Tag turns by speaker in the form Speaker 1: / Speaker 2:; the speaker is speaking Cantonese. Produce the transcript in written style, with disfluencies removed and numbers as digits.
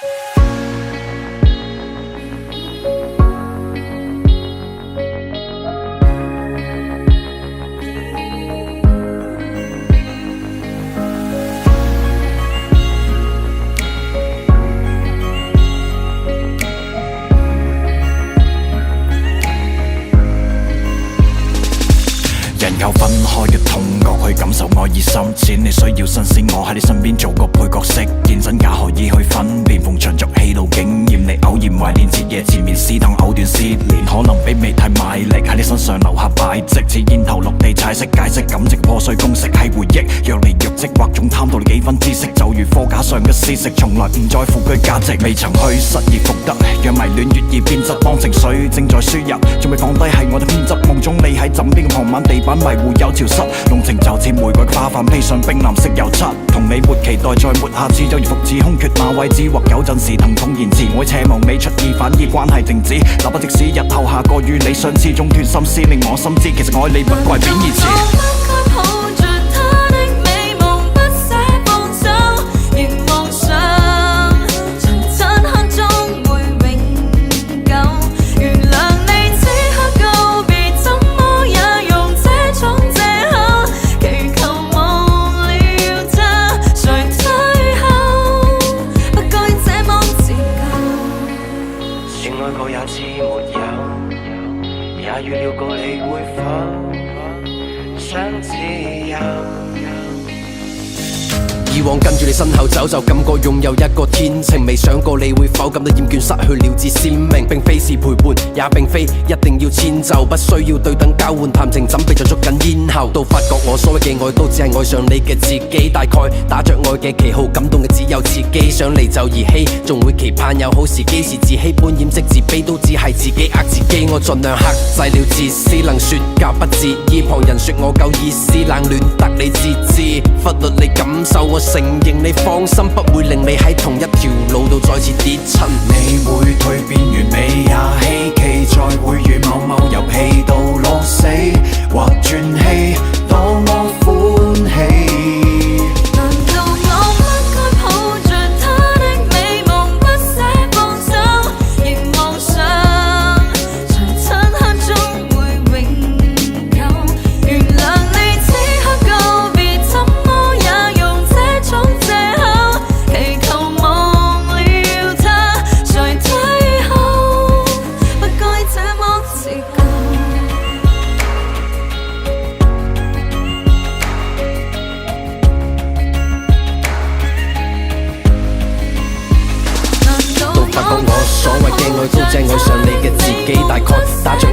Speaker 1: 人有分開嘅痛覺去感受愛意深淺，你需要新鮮，我喺你身邊做個配角色，見真假可以去分辨，逢場作戲路經驗，你偶然懷念徹夜纏綿試探藕斷絲連，可能比未太賣力喺你身上留下敗跡，似煙頭落地踩色解釋感情破碎公式係回憶，若離若即或總貪到你幾分知識，就如貨架上嘅詩食，從來唔在乎佢價值，未曾去失而復得，讓迷戀越易變質，當情緒正在輸入，仲未放低係我的偏執，夢中你喺枕邊嘅傍晚地板迷糊有潮濕，濃情就似玫瑰花瓣披上冰藍色油漆，同你沒期待再沒下次，就如復似空缺馬位置，或有陣時疼痛延遲，我奢望你出意反而關係停止，哪怕即使日後下個與你相似，中斷心思令我心知，其實愛你不過係貶義詞。
Speaker 2: 愛過也知沒有，也預料過你會否想自由。
Speaker 3: 以往跟住你身後走，就感覺擁有一個天晴，未想過你會否感到厭倦，失去了至鮮明。並非是陪伴，也並非一定要遷就，不需要對等交換，談情準備就捉緊咽喉。都發覺我所謂嘅愛，都只係愛上你嘅自己。大概打着愛嘅旗號，感動嘅只有自己。想嚟就兒戲，仲會期盼有好時機，是自欺般掩飾自卑，都只係自己呃自己。我盡量克制了自私，能說教不自意。旁人說我夠意思，冷暖得你自知，忽略你感受我。承認你放心，不會令你喺同一條路度再次跌親。
Speaker 1: 你會蛻變完美也希冀，再會與某某遊戲到落死，或轉戲當我歡喜。
Speaker 3: 所謂嘅愛都正愛上你嘅自己，大概打着